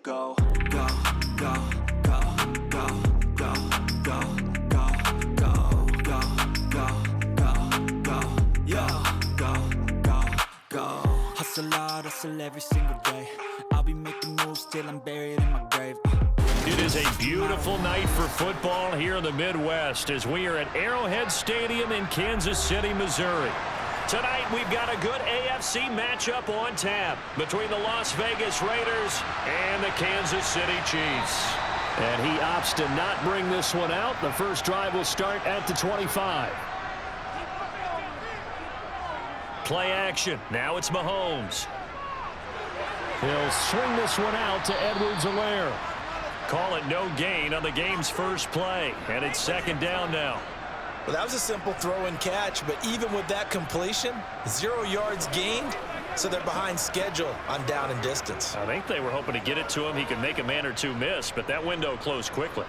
Go, go, go, go, go, go, go, go, go, go, go, go, go, yeah, go, go, go. Hustle hard, hustle every single day. I'll be making moves till I'm buried in my grave. It is a beautiful night for football here in the Midwest as we are at Arrowhead Stadium in Kansas City, Missouri. Tonight, we've got a good AFC matchup on tap between the Las Vegas Raiders and the Kansas City Chiefs. And he opts to not bring this one out. The first drive will start at the 25. Play action. Now it's Mahomes. He'll swing this one out to Edwards-Helaire. Call it no gain on the game's first play. And it's second down now. Well, that was a simple throw and catch, but even with that completion, 0 yards gained, so they're behind schedule on down and distance. I think they were hoping to get it to him. He could make a man or two miss, but that window closed quickly.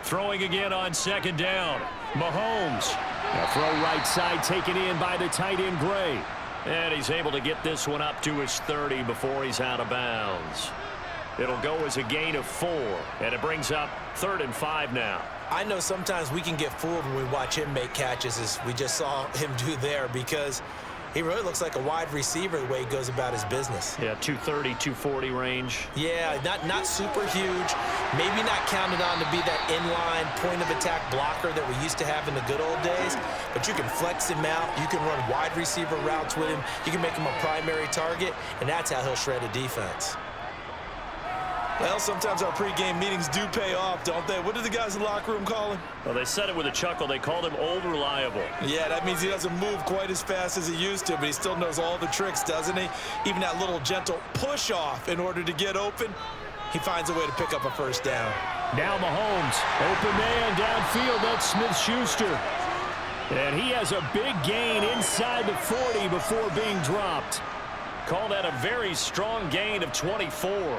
Throwing again on second down. Mahomes. A throw right side taken in by the tight end Gray. And he's able to get this one up to his 30 before he's out of bounds. It'll go as a gain of 4, and it brings up 3rd and 5 now. I know sometimes we can get fooled when we watch him make catches, as we just saw him do there, because he really looks like a wide receiver the way he goes about his business. Yeah, 230, 240 range. Yeah, not super huge. Maybe not counted on to be that inline point-of-attack blocker that we used to have in the good old days, but you can flex him out. You can run wide receiver routes with him. You can make him a primary target, and that's how he'll shred a defense. Well, sometimes our pregame meetings do pay off, don't they? What do the guys in the locker room call him? Well, they said it with a chuckle. They called him Old Reliable. Yeah, that means he doesn't move quite as fast as he used to, but he still knows all the tricks, doesn't he? Even that little gentle push-off in order to get open, he finds a way to pick up a first down. Now Mahomes, open man downfield. That's Smith-Schuster. And he has a big gain inside the 40 before being dropped. Call that a very strong gain of 24.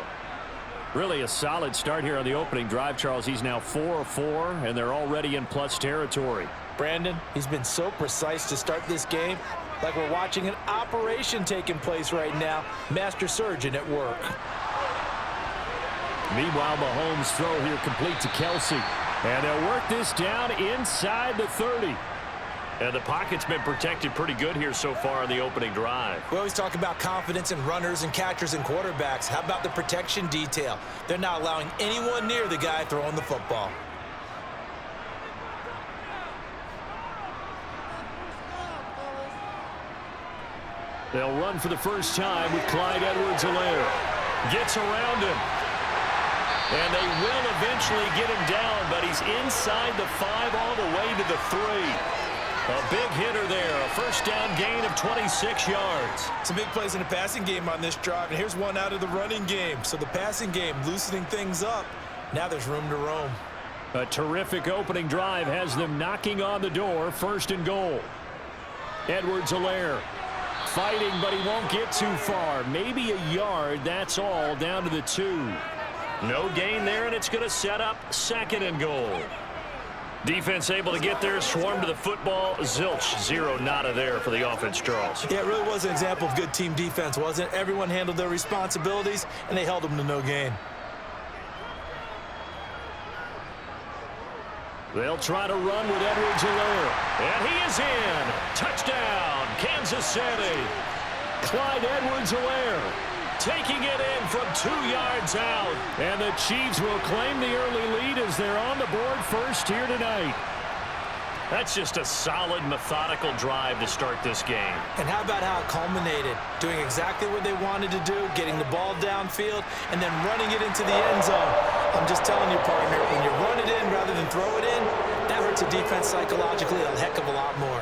Really a solid start here on the opening drive, Charles. He's now 4 of 4, and they're already in plus territory. Brandon, he's been so precise to start this game, like we're watching an operation taking place right now. Master surgeon at work. Meanwhile, Mahomes' throw here complete to Kelsey. And they'll work this down inside the 30. And the pocket's been protected pretty good here so far on the opening drive. We always talk about confidence in runners and catchers and quarterbacks. How about the protection detail? They're not allowing anyone near the guy throwing the football. They'll run for the first time with Clyde Edwards-Helaire. Gets around him. And they will eventually get him down, but he's inside the 5 all the way to the 3. A big hitter there, a first down gain of 26 yards. Some big plays in the passing game on this drive, and here's one out of the running game. So the passing game loosening things up. Now there's room to roam. A terrific opening drive has them knocking on the door, 1st and goal. Edwards-Helaire fighting, but he won't get too far. Maybe a yard, that's all, down to the 2. No gain there, and it's going to set up 2nd and goal. Defense able to get there, swarm to the football. Zilch, 0 nada there for the offense, Charles. Yeah, it really was an example of good team defense, wasn't it? Everyone handled their responsibilities, and they held them to no gain. They'll try to run with Edwards-Helaire. And he is in. Touchdown, Kansas City. Clyde Edwards-Helaire taking it in from 2 yards out. And the Chiefs will claim the early lead as they're on the board first here tonight. That's just a solid, methodical drive to start this game. And how about how it culminated? Doing exactly what they wanted to do, getting the ball downfield, and then running it into the end zone. I'm just telling you, partner, when you run it in rather than throw it in, that hurts a defense psychologically a heck of a lot more.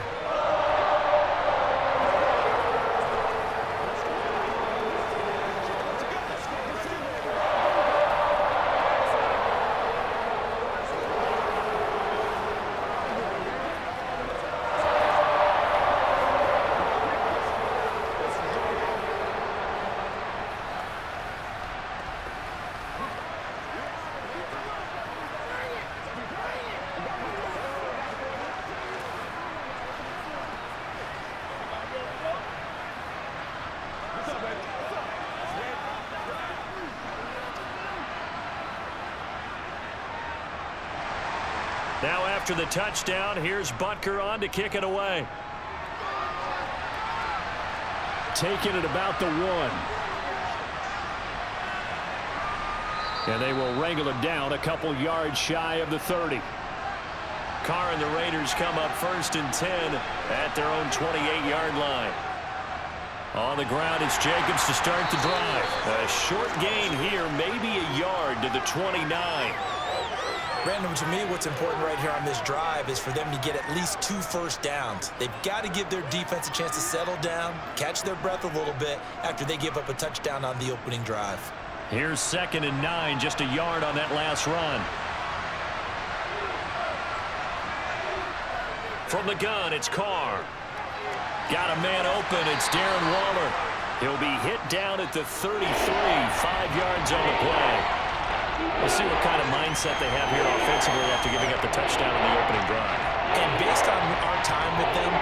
after the touchdown. Here's Butker on to kick it away. Taking it about the 1. And they will wrangle it down a couple yards shy of the 30. Carr and the Raiders come up 1st and 10 at their own 28-yard line. On the ground, it's Jacobs to start the drive. A short gain here, maybe a yard to the 29. Brandon, to me, what's important right here on this drive is for them to get at least 2 first downs. They've got to give their defense a chance to settle down, catch their breath a little bit after they give up a touchdown on the opening drive. Here's 2nd and 9, just a yard on that last run. From the gun, it's Carr. Got a man open. It's Darren Waller. He'll be hit down at the 33, 5 yards on the play. We'll see what kind of mindset they have here offensively after giving up the touchdown on the opening drive. And based on our time with them,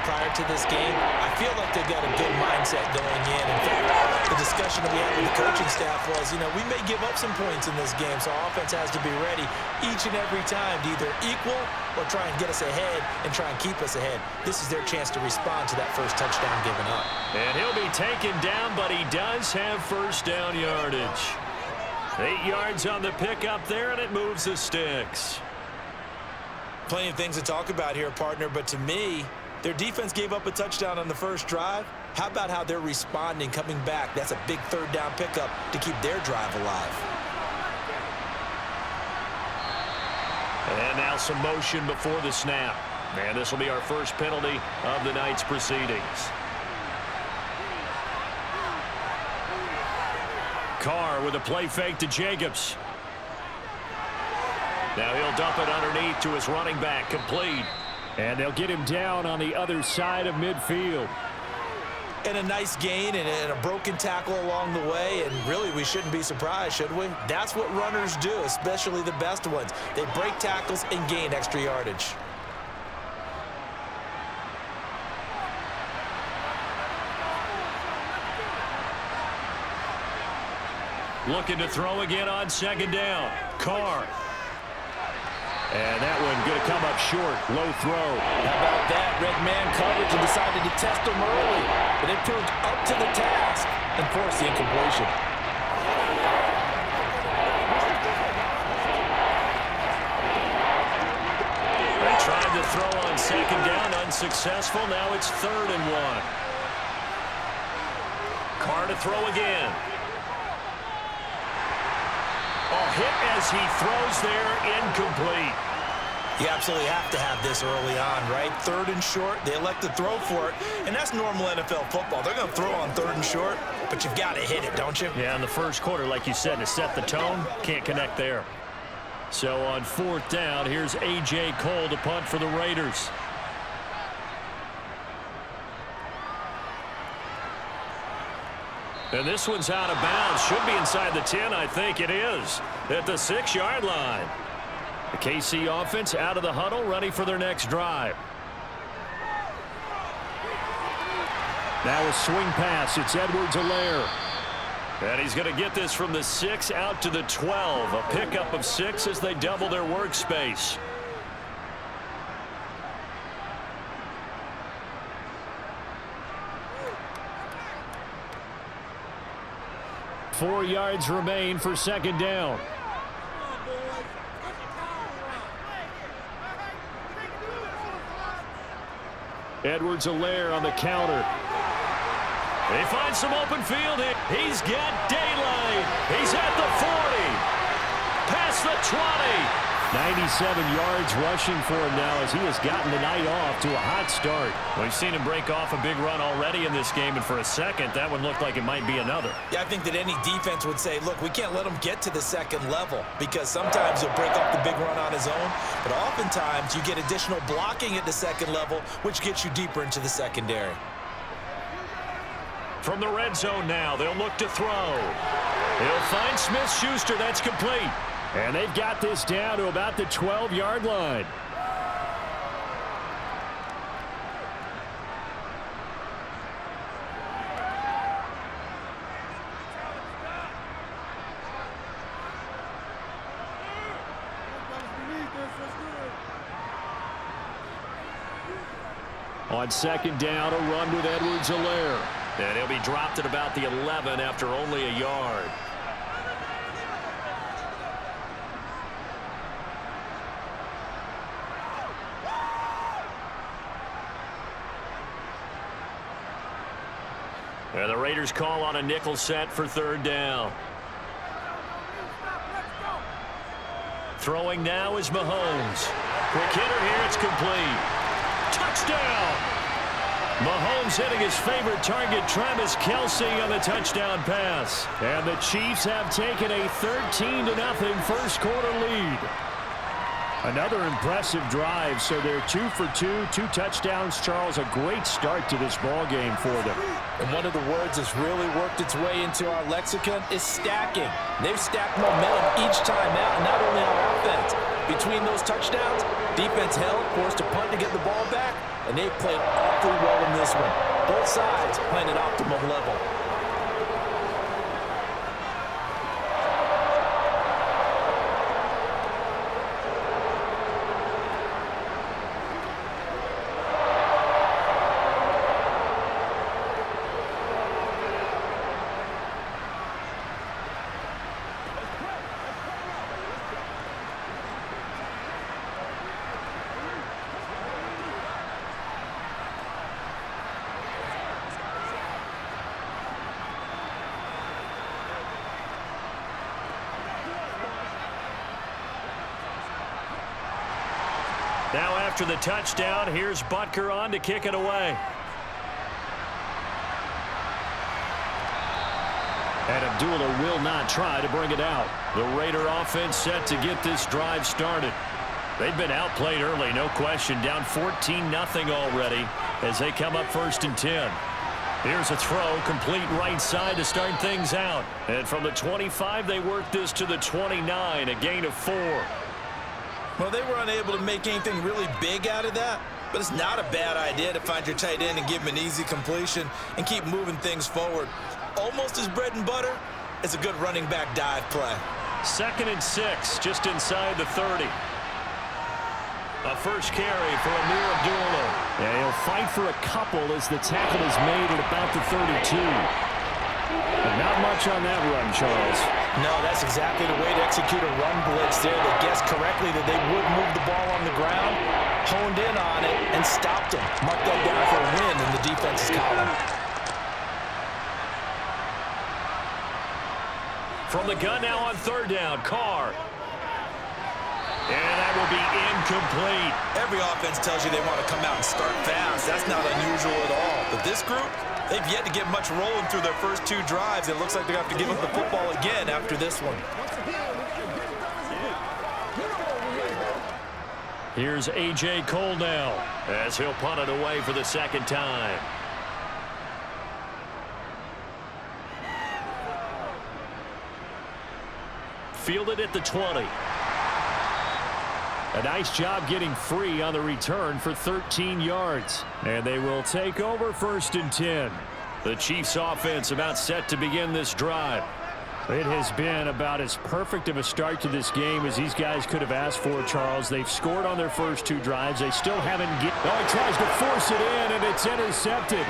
prior to this game, I feel like they've got a good mindset going in. In fact, the discussion that we had with the coaching staff was, we may give up some points in this game, so our offense has to be ready each and every time to either equal or try and get us ahead and try and keep us ahead. This is their chance to respond to that first touchdown given up. And he'll be taken down, but he does have first down yardage. 8 yards on the pickup there, and it moves the sticks. Plenty of things to talk about here, partner, but to me, their defense gave up a touchdown on the first drive. How about how they're responding, coming back? That's a big 3rd down pickup to keep their drive alive. And now some motion before the snap. And this will be our first penalty of the night's proceedings. Carr with a play fake to Jacobs. Now he'll dump it underneath to his running back, complete. And they'll get him down on the other side of midfield. And a nice gain and a broken tackle along the way, and really we shouldn't be surprised, should we? That's what runners do, especially the best ones. They break tackles and gain extra yardage. Looking to throw again on 2nd down. Carr. And that one going to come up short. Low throw. How about that? Red man coverage and decided to test them early. But they proved up to the task and forced the incompletion. They tried to throw on 2nd down. Unsuccessful. Now it's 3rd and 1. Carr to throw again. Hit as he throws there, incomplete. You absolutely have to have this early on, right? 3rd and short, they elect to throw for it, and that's normal NFL football. They're going to throw on 3rd and short, but you've got to hit it, don't you? Yeah, in the first quarter, like you said, to set the tone, can't connect there. So on 4th down, here's A.J. Cole to punt for the Raiders. And this one's out of bounds. Should be inside the 10. I think it is. At the 6-yard line. The KC offense out of the huddle, ready for their next drive. Now a swing pass. It's Edwards-Helaire. And he's going to get this from the 6 out to the 12. A pickup of 6 as they double their workspace. Four yards remain for 2nd down. Edwards-Helaire on the counter. He finds some open field. He's got daylight. He's at the 40. Past the 20. 97 yards rushing for him now as he has gotten the night off to a hot start. We've seen him break off a big run already in this game, and for a second, that one looked like it might be another. Yeah, I think that any defense would say, look, we can't let him get to the 2nd level because sometimes he'll break off the big run on his own, but oftentimes you get additional blocking at the 2nd level, which gets you deeper into the secondary. From the red zone now, they'll look to throw. He'll find Smith-Schuster. That's complete. And they've got this down to about the 12-yard line. On second down, a run with Edwards-Helaire. And he'll be dropped at about the 11 after only a yard. And the Raiders call on a nickel set for third down. Throwing now is Mahomes. Quick hitter here, it's complete. Touchdown! Mahomes hitting his favorite target, Travis Kelce, on the touchdown pass. And the Chiefs have taken a 13-0 first quarter lead. Another impressive drive, so they're 2 for 2, 2 touchdowns. Charles, a great start to this ball game for them. And one of the words that's really worked its way into our lexicon is stacking. They've stacked momentum each time out, not only on offense. Between those touchdowns, defense held, forced a punt to get the ball back, and they've played awfully well in this one. Both sides playing at optimum level. Now after the touchdown, here's Butker on to kick it away. And Abdullah will not try to bring it out. The Raider offense set to get this drive started. They've been outplayed early, no question. Down 14-0 already as they come up 1st and 10. Here's a throw, complete right side to start things out. And from the 25, they work this to the 29, a gain of 4. Well, they were unable to make anything really big out of that, but it's not a bad idea to find your tight end and give him an easy completion and keep moving things forward. Almost as bread and butter as a good running back dive play. 2nd and 6, just inside the 30. A first carry for Amir Abdullah. And he'll fight for a couple as the tackle is made at about the 32. But not much on that run, Charles. No, that's exactly the way to execute a run blitz there. They guessed correctly that they would move the ball on the ground, honed in on it, and stopped them. Mark that down for a win in the defense's column. From the gun now on 3rd down, Carr. And that will be incomplete. Every offense tells you they want to come out and start fast. That's not unusual at all. But this group, they've yet to get much rolling through their first 2 drives. It looks like they're going to have to give up the football again after this one. Here's A.J. Cole now as he'll punt it away for the 2nd time. Fielded at the 20. A nice job getting free on the return for 13 yards. And they will take over 1st and 10. The Chiefs offense about set to begin this drive. It has been about as perfect of a start to this game as these guys could have asked for, Charles. They've scored on their first 2 drives. They still haven't get. Oh, he tries to force it in, and it's intercepted.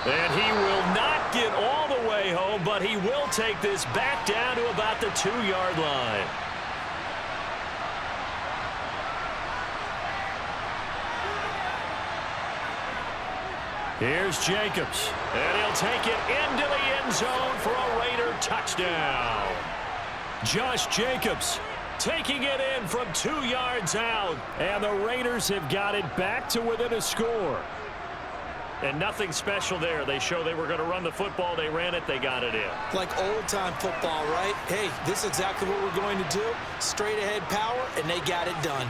And he will not get all the way home, but he will take this back down to about the 2-yard line. Here's Jacobs, and he'll take it into the end zone for a Raider touchdown. Josh Jacobs taking it in from 2 yards out, and the Raiders have got it back to within a score. And nothing special there. They show they were going to run the football. They ran it. They got it in. Like old-time football, right? Hey, this is exactly what we're going to do. Straight ahead power, and they got it done.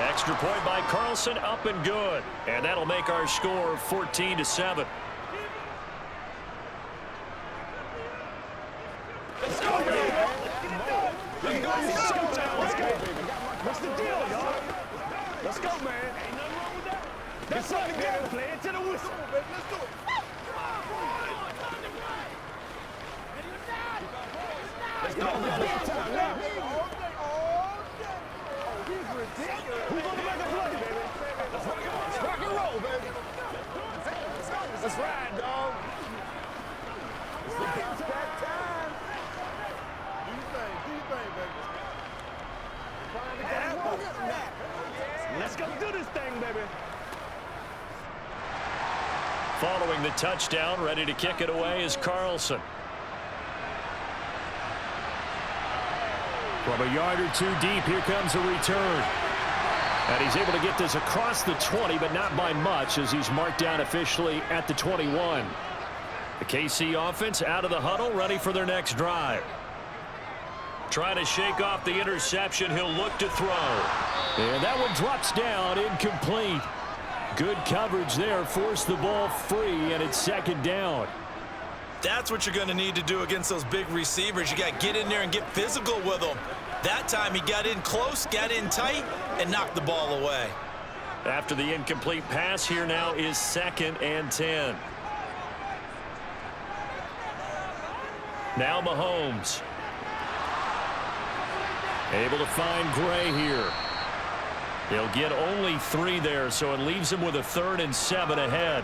Extra point by Carlson, up and good. And that'll make our score 14-7. Let's go, baby. Let's go. What's the deal, y'all? Let's go, man. Ain't nothing wrong with that. That's right, again. Play it to the whistle. Let's do it. Let's go. Big time now. Who's gonna make a play, baby? Let's ride, dog. It's that time. Do your thing, baby. Let's go do this thing, baby. Following the touchdown, ready to kick it away is Carlson. From a yard or two deep, here comes a return. And he's able to get this across the 20, but not by much, as he's marked down officially at the 21. The KC offense out of the huddle, ready for their next drive. Trying to shake off the interception, he'll look to throw. And that one drops down, incomplete. Good coverage there, forced the ball free, and it's second down. That's what you're going to need to do against those big receivers. You got to get in there and get physical with them. That time he got in close, got in tight, and knocked the ball away. After the incomplete pass, here now is 2nd and 10. Now Mahomes. Able to find Gray here. He'll get only 3 there, so it leaves him with a 3rd and 7 ahead.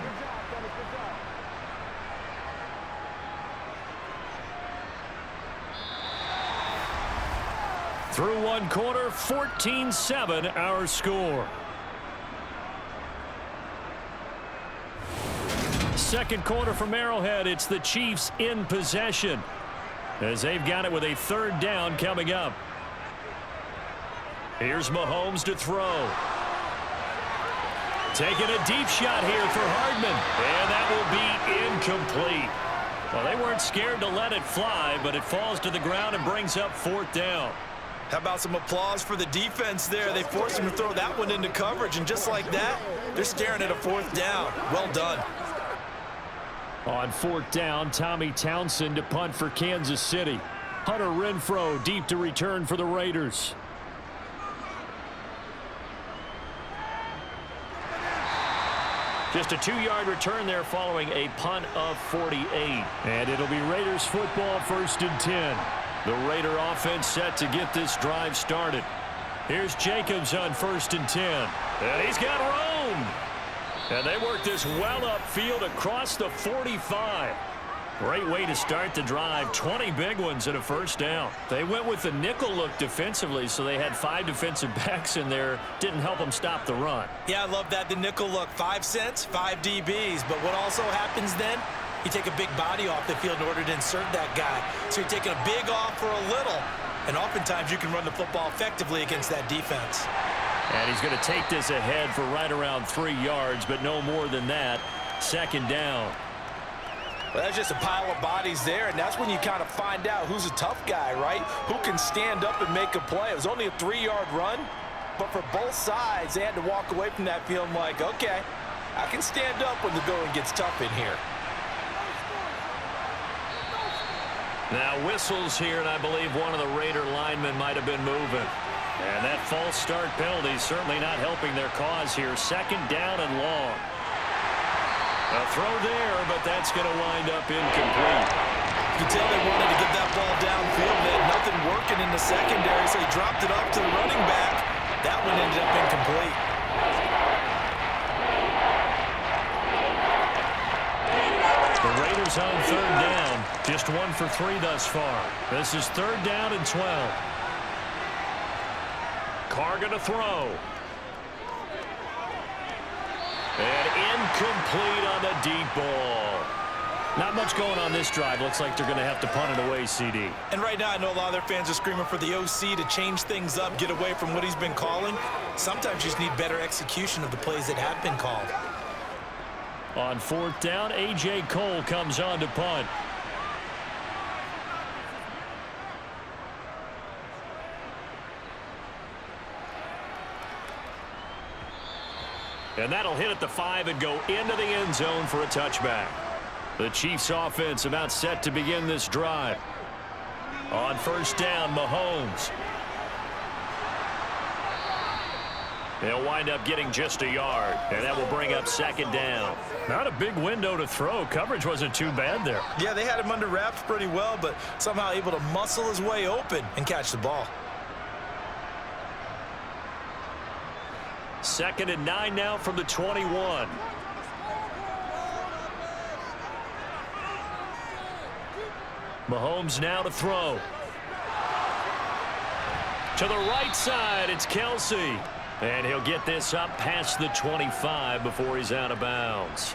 Through one quarter, 14-7 our score. Second quarter from Arrowhead, it's the Chiefs in possession, as they've got it with a 3rd down coming up. Here's Mahomes to throw. Taking a deep shot here for Hardman, and that will be incomplete. Well, they weren't scared to let it fly, but it falls to the ground and brings up 4th down. How about some applause for the defense there? They forced him to throw that one into coverage, and just like that, they're staring at a 4th down. Well done. On 4th down, Tommy Townsend to punt for Kansas City. Hunter Renfrow deep to return for the Raiders. Just a 2-yard return there following a punt of 48. And it'll be Raiders football, 1st and 10. The Raider offense set to get this drive started. Here's Jacobs on 1st and 10. And he's got room. And they work this well upfield across the 45. Great way to start the drive. 20 big ones and a 1st down. They went with the nickel look defensively, so they had 5 defensive backs in there. Didn't help them stop the run. Yeah, I love that. The nickel look. 5 cents, 5 DBs. But what also happens then? You take a big body off the field in order to insert that guy. So you're taking a big off for a little. And oftentimes you can run the football effectively against that defense. And he's going to take this ahead for right around 3 yards, but no more than that. 2nd down. Well, that's just a pile of bodies there, and that's when you kind of find out who's a tough guy, right? Who can stand up and make a play. It was only a 3-yard run, but for both sides, they had to walk away from that feeling like, okay, I can stand up when the going gets tough in here. Now whistles here, and I believe one of the Raider linemen might have been moving. And that false start penalty is certainly not helping their cause here. 2nd down and long. A throw there, but that's going to wind up incomplete. You can tell they wanted to get that ball downfield. They had nothing working in the secondary, so he dropped it off to the running back. That one ended up incomplete. The Raiders on 3rd down. Just 1 for 3 thus far. This is 3rd down and 12. Carr going to throw. And incomplete on the deep ball. Not much going on this drive. Looks like they're going to have to punt it away, CD. And right now I know a lot of their fans are screaming for the OC to change things up, get away from what he's been calling. Sometimes you just need better execution of the plays that have been called. On 4th down, A.J. Cole comes on to punt. And that'll hit at the 5 and go into the end zone for a touchback. The Chiefs offense about set to begin this drive. On 1st down, Mahomes. They'll wind up getting just a yard, and that will bring up 2nd down. Not a big window to throw. Coverage wasn't too bad there. Yeah, they had him under wraps pretty well, but somehow able to muscle his way open and catch the ball. 2nd and 9 now from the 21. Mahomes now to throw. To the right side, it's Kelsey. And he'll get this up past the 25 before he's out of bounds.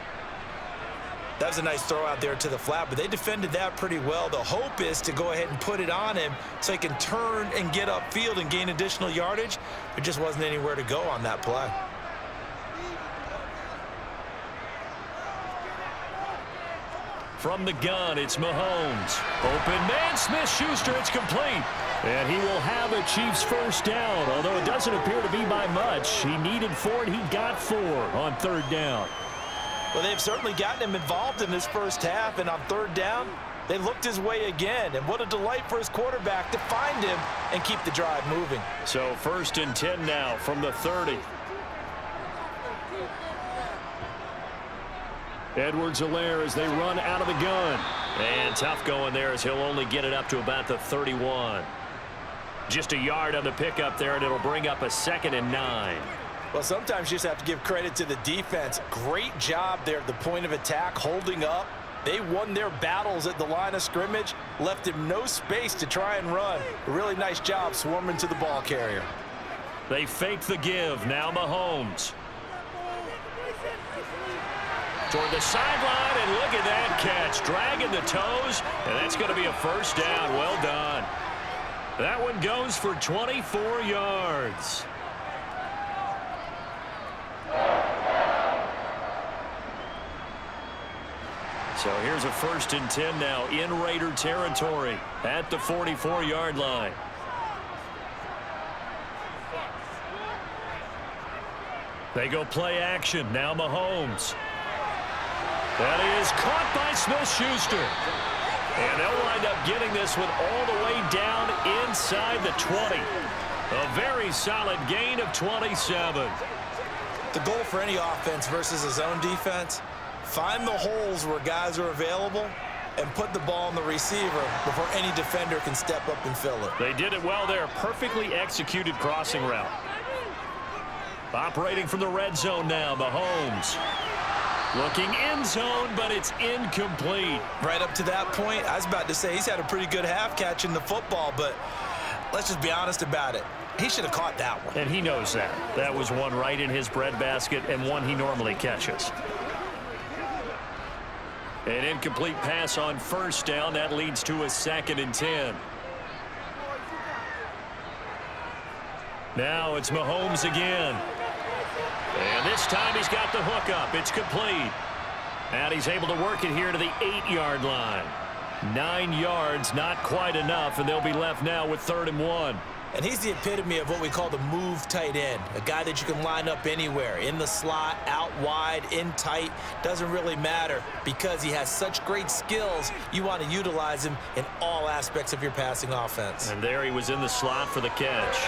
That was a nice throw out there to the flat, but they defended that pretty well. The hope is to go ahead and put it on him so he can turn and get upfield and gain additional yardage. There just wasn't anywhere to go on that play. From the gun, it's Mahomes. Open man, Smith-Schuster, it's complete. And he will have a Chiefs first down, although it doesn't appear to be by much. He needed 4, and he got 4 on 3rd down. Well, they've certainly gotten him involved in this first half, and on 3rd down, they looked his way again. And what a delight for his quarterback to find him and keep the drive moving. So 1st and 10 now from the 30. Edwards-Helaire as they run out of the gun. And tough going there as he'll only get it up to about the 31. Just a yard on the pickup there, and it'll bring up a 2nd and 9. Well, sometimes you just have to give credit to the defense. Great job there at the point of attack, holding up. They won their battles at the line of scrimmage, left him no space to try and run. A really nice job swarming to the ball carrier. They fake the give. Now Mahomes. Toward the sideline, and look at that catch. Dragging the toes, and that's going to be a first down. Well done. That one goes for 24 yards. So here's a 1st and 10 now in Raider territory at the 44-yard line. They go play action. Now Mahomes. That is caught by Smith-Schuster. And they'll wind up getting this one all the way down inside the 20. A very solid gain of 27. The goal for any offense versus a zone defense, find the holes where guys are available and put the ball on the receiver before any defender can step up and fill it. They did it well there. Perfectly executed crossing route. Operating from the red zone now, Mahomes. Looking end zone, but it's incomplete. Right up to that point, I was about to say he's had a pretty good half catching the football, but let's just be honest about it. He should have caught that one. And he knows that. That was one right in his breadbasket and one he normally catches. An incomplete pass on 1st down. That leads to a 2nd and 10. Now it's Mahomes again. And this time he's got the hook up. It's complete. And he's able to work it here to the 8-yard line. 9 yards, not quite enough, and they'll be left now with 3rd and 1. And he's the epitome of what we call the move tight end, a guy that you can line up anywhere, in the slot, out wide, in tight, doesn't really matter because he has such great skills. You want to utilize him in all aspects of your passing offense. And there he was in the slot for the catch.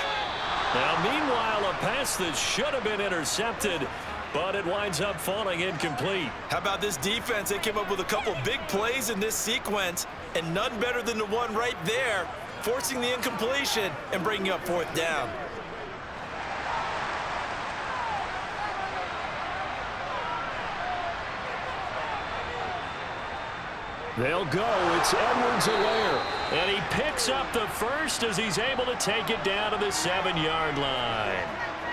Now, meanwhile, a pass that should have been intercepted, but it winds up falling incomplete. How about this defense? They came up with a couple big plays in this sequence, and none better than the one right there, forcing the incompletion and bringing up 4th down. They'll go. It's Edwards-Helaire. And he picks up the first as he's able to take it down to the 7-yard line.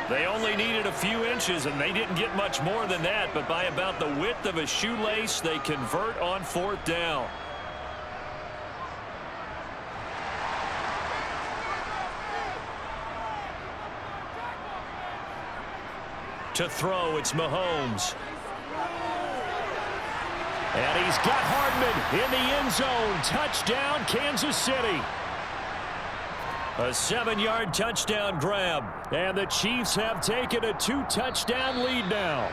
They only needed a few inches, and they didn't get much more than that. But by about the width of a shoelace, they convert on 4th down. To throw, it's Mahomes. And he's got Hardman in the end zone. Touchdown, Kansas City. A 7-yard touchdown grab. And the Chiefs have taken a 2-touchdown lead now.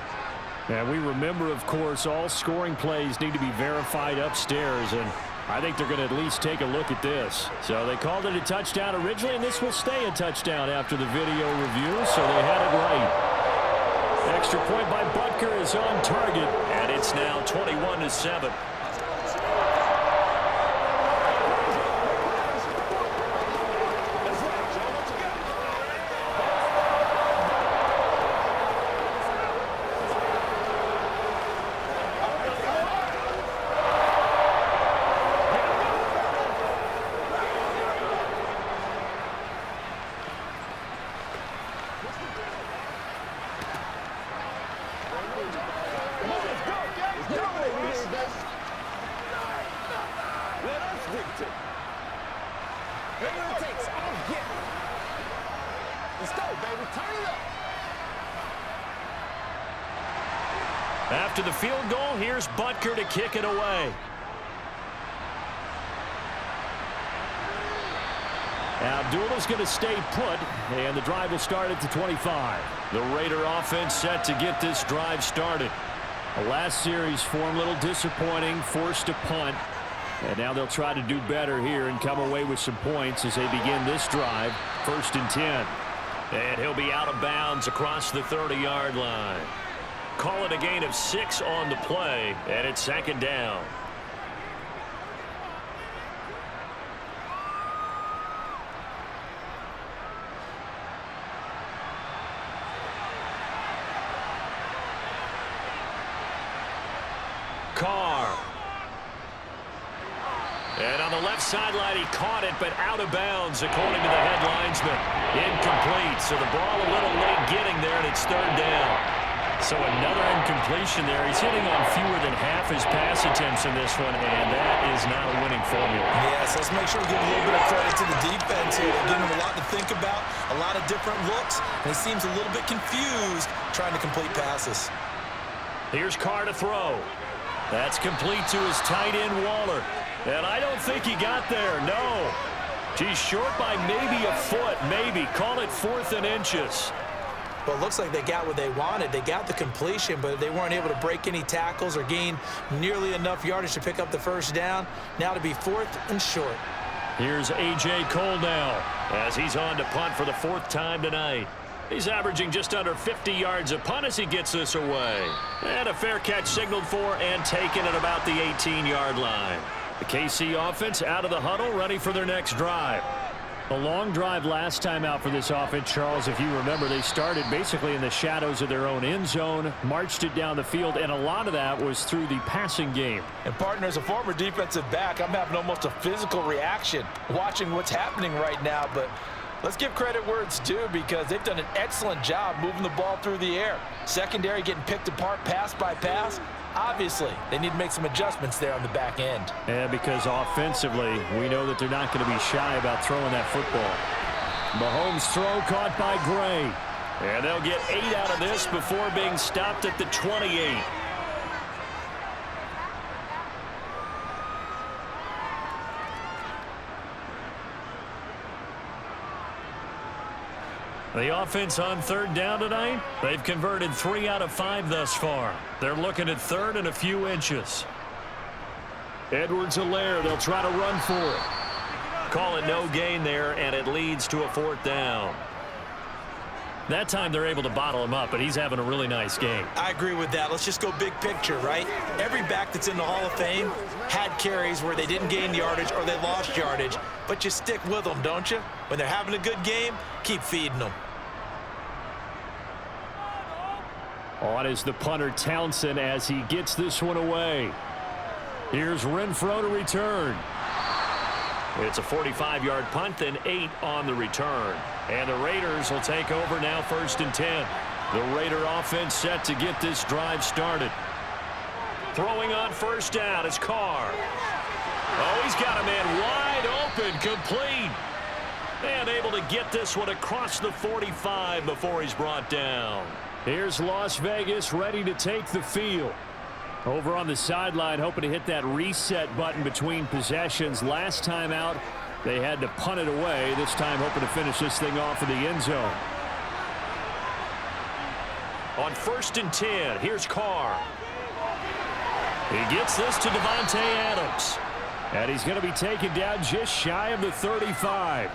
And we remember, of course, all scoring plays need to be verified upstairs. And I think they're going to at least take a look at this. So they called it a touchdown originally, and this will stay a touchdown after the video review. So they had it right. Extra point by Butker is on target, and it's now 21-7. Dig it to you. Whatever it takes, I'll get it. Let's go, baby. Turn it up. After the field goal, here's Butker to kick it away. Abdullah's going to stay put, and the drive will start at the 25. The Raider offense set to get this drive started. The last series form a little disappointing, forced a punt, and now they'll try to do better here and come away with some points as they begin this drive, 1st and 10. And he'll be out of bounds across the 30-yard line. Call it a gain of 6 on the play, and it's 2nd down. Carr. And on the left sideline, he caught it, but out of bounds, according to the head linesman. Incomplete, so the ball a little late getting there, and it's 3rd down. So another incompletion there. He's hitting on fewer than half his pass attempts in this one, and that is not a winning formula. Yes, let's make sure we give a little bit of credit to the defense here. They're giving him a lot to think about, a lot of different looks, and he seems a little bit confused trying to complete passes. Here's Carr to throw. That's complete to his tight end, Waller. And I don't think he got there, no. He's short by maybe a foot, maybe. Call it 4th and inches. Well, it looks like they got what they wanted. They got the completion, but they weren't able to break any tackles or gain nearly enough yardage to pick up the 1st down. Now to be 4th and short. Here's A.J. Cole now as he's on to punt for the 4th time tonight. He's averaging just under 50 yards a punt as he gets this away. And a fair catch signaled for and taken at about the 18-yard line. The KC offense out of the huddle, ready for their next drive. A long drive last time out for this offense, Charles. If you remember, they started basically in the shadows of their own end zone, marched it down the field, and a lot of that was through the passing game. And, partner, as a former defensive back, I'm having almost a physical reaction watching what's happening right now, but let's give credit where it's due because they've done an excellent job moving the ball through the air. Secondary getting picked apart pass by pass. Obviously, they need to make some adjustments there on the back end. Yeah, because offensively, we know that they're not going to be shy about throwing that football. Mahomes' throw caught by Gray. And they'll get 8 out of this before being stopped at the 28. The offense on 3rd down tonight, they've converted 3 out of 5 thus far. They're looking at 3rd and a few inches. Edwards-Helaire, they'll try to run for it. Call it no gain there, and it leads to a 4th down. That time they're able to bottle him up, but he's having a really nice game. I agree with that. Let's just go big picture, right? Every back that's in the Hall of Fame had carries where they didn't gain yardage or they lost yardage, but you stick with them, don't you? When they're having a good game, keep feeding them. On is the punter Townsend as he gets this one away. Here's Renfro to return. It's a 45-yard punt, then 8 on the return. And the Raiders will take over now, 1st and 10. The Raider offense set to get this drive started. Throwing on 1st down is Carr. Oh, he's got a man wide open, complete. And able to get this one across the 45 before he's brought down. Here's Las Vegas ready to take the field. Over on the sideline, hoping to hit that reset button between possessions. Last time out, they had to punt it away. This time, hoping to finish this thing off in the end zone. On 1st and 10, here's Carr. He gets this to Devontae Adams. And he's going to be taken down just shy of the 35.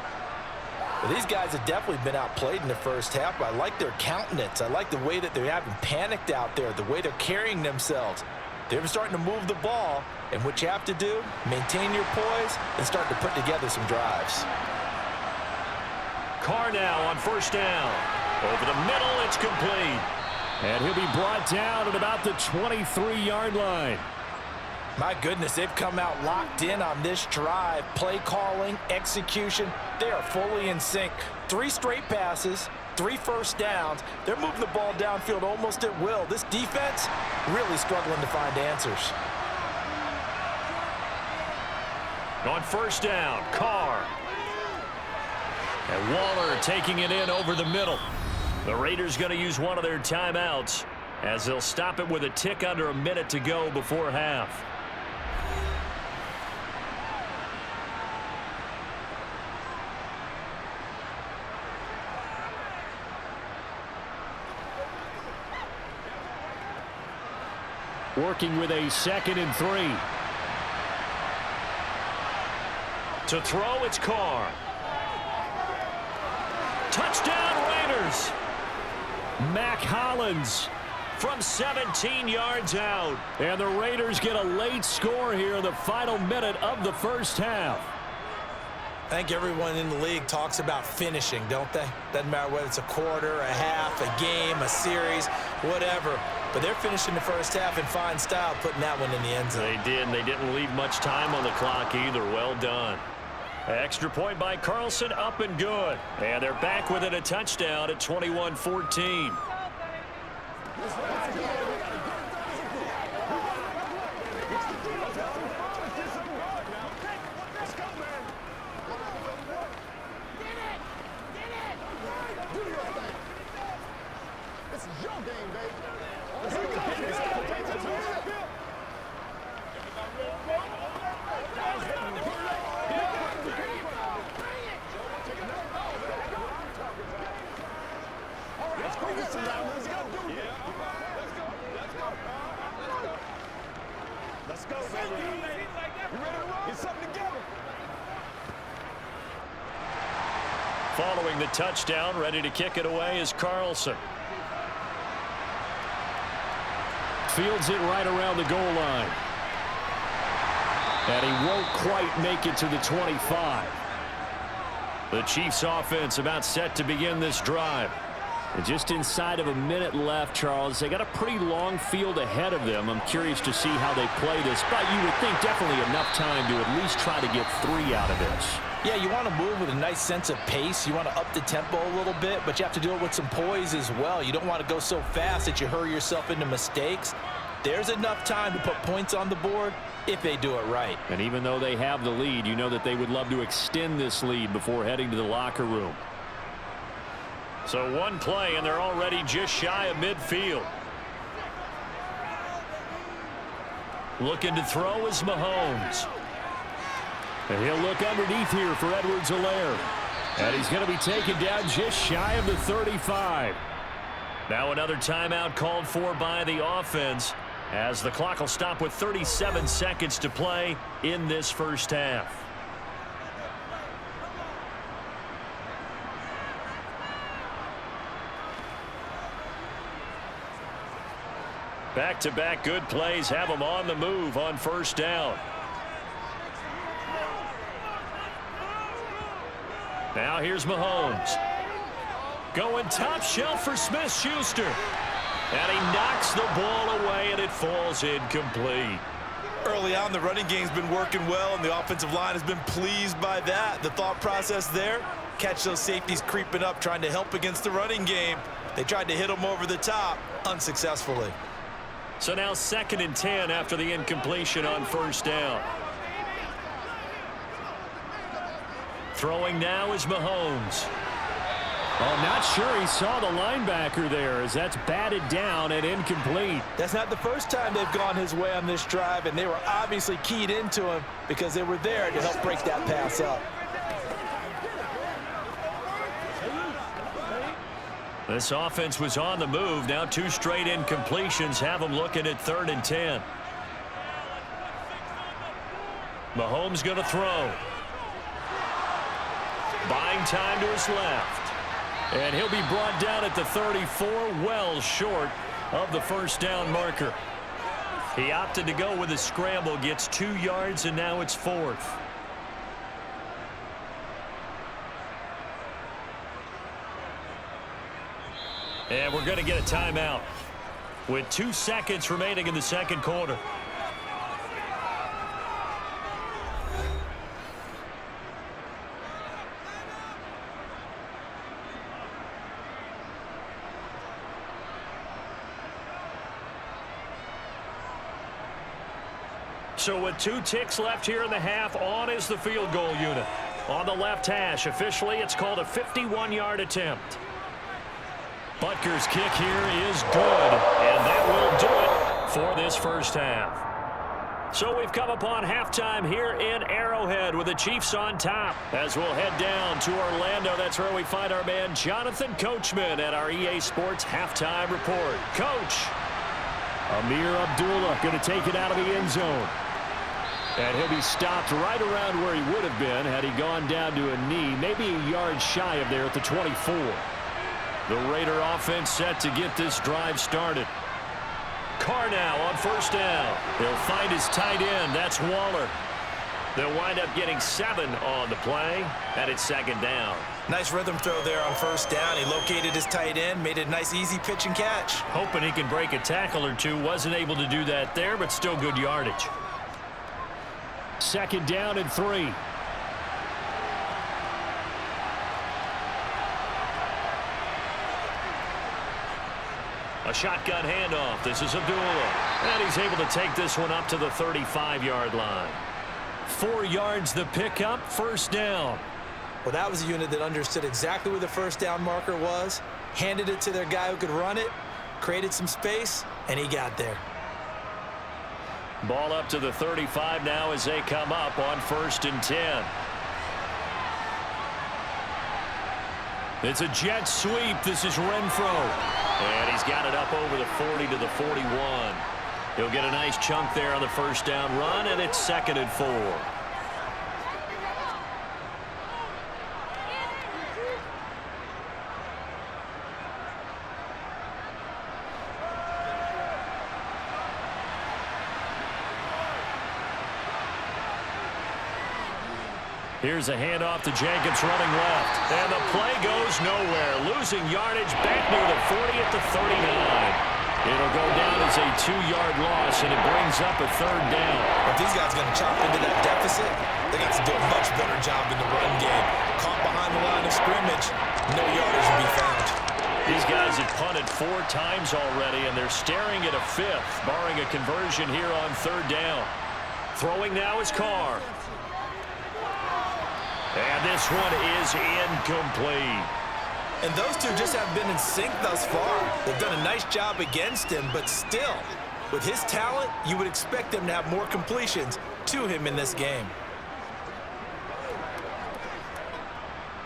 Well, these guys have definitely been outplayed in the first half, but I like their countenance. I like the way that they're having panicked out there, the way they're carrying themselves. They're starting to move the ball, and what you have to do, maintain your poise and start to put together some drives. Carr now on 1st down. Over the middle, it's complete. And he'll be brought down at about the 23-yard line. My goodness, they've come out locked in on this drive. Play calling, execution, they are fully in sync. 3 straight passes, 3 first downs. They're moving the ball downfield almost at will. This defense really struggling to find answers. On first down, Carr. And Waller taking it in over the middle. The Raiders going to use one of their timeouts as they'll stop it with a tick under a minute to go before half. Working with a 2nd and 3. To throw, it's Carr. Touchdown, Raiders. Mac Hollins from 17 yards out. And the Raiders get a late score here in the final minute of the first half. I think everyone in the league talks about finishing, don't they? Doesn't matter whether it's a quarter, a half, a game, a series, whatever. But they're finishing the first half in fine style, putting that one in the end zone. They did, and they didn't leave much time on the clock either. Well done. Extra point by Carlson, up and good. And they're back within a touchdown at 21-14. Following the touchdown, ready to kick it away is Carlson. Fields it right around the goal line. And he won't quite make it to the 25. The Chiefs offense about set to begin this drive. And just inside of a minute left, Charles. They got a pretty long field ahead of them. I'm curious to see how they play this, but you would think definitely enough time to at least try to get 3 out of this. Yeah, you want to move with a nice sense of pace. You want to up the tempo a little bit, but you have to do it with some poise as well. You don't want to go so fast that you hurry yourself into mistakes. There's enough time to put points on the board if they do it right. And even though they have the lead, you know that they would love to extend this lead before heading to the locker room. So one play, and they're already just shy of midfield. Looking to throw is Mahomes. And he'll look underneath here for Edwards-Helaire. And he's going to be taken down just shy of the 35. Now another timeout called for by the offense, as the clock will stop with 37 seconds to play in this first half. Back-to-back good plays have them on the move on first down. Now here's Mahomes. Going top shelf for Smith-Schuster. And he knocks the ball away, and it falls incomplete. Early on, the running game's been working well, and the offensive line has been pleased by that. The thought process there, catch those safeties creeping up, trying to help against the running game. They tried to hit them over the top, unsuccessfully. So now 2nd and 10 after the incompletion on first down. Throwing now is Mahomes. Oh, not sure he saw the linebacker there, as that's batted down and incomplete. That's not the first time they've gone his way on this drive, and they were obviously keyed into him because they were there to help break that pass up. This offense was on the move. Now 2 straight incompletions have them looking at 3rd and 10. Mahomes going to throw. Buying time to his left. And he'll be brought down at the 34, well short of the first down marker. He opted to go with a scramble, gets 2 yards, and now it's 4th. And we're going to get a timeout with 2 seconds remaining in the second quarter. So with 2 ticks left here in the half, on is the field goal unit. On the left hash, officially it's called a 51-yard attempt. Butker's kick here is good, and that will do it for this first half. So we've come upon halftime here in Arrowhead with the Chiefs on top. As we'll head down to Orlando, that's where we find our man Jonathan Coachman at our EA Sports Halftime Report. Coach, Amir Abdullah going to take it out of the end zone. And he'll be stopped right around where he would have been had he gone down to a knee, maybe a yard shy of there at the 24. The Raider offense set to get this drive started. Carr now on first down. He'll find his tight end. That's Waller. They'll wind up getting 7 on the play, and it's second down. Nice rhythm throw there on first down. He located his tight end, made it a nice, easy pitch and catch. Hoping he can break a tackle or two. Wasn't able to do that there, but still good yardage. Second down and 3. A shotgun handoff. This is Abdullah. And he's able to take this one up to the 35-yard line. 4 yards the pickup, first down. Well, that was a unit that understood exactly where the first down marker was, handed it to their guy who could run it, created some space, and he got there. Ball up to the 35 now as they come up on 1st and 10. It's a jet sweep. This is Renfro. And he's got it up over the 40 to the 41. He'll get a nice chunk there on the first down run, and it's 2nd and 4. Here's a handoff to Jacobs running left. And the play goes nowhere. Losing yardage back near the 40 at the 39. It'll go down as a 2-yard loss, and it brings up a 3rd down. If these guys are going to chop into that deficit, they got to do a much better job in the run game. Caught behind the line of scrimmage, no yardage will be found. These guys have punted 4 times already, and they're staring at a 5th, barring a conversion here on 3rd down. Throwing now is Carr. And this one is incomplete. And those two just haven't been in sync thus far. They've done a nice job against him, but still, with his talent, you would expect them to have more completions to him in this game.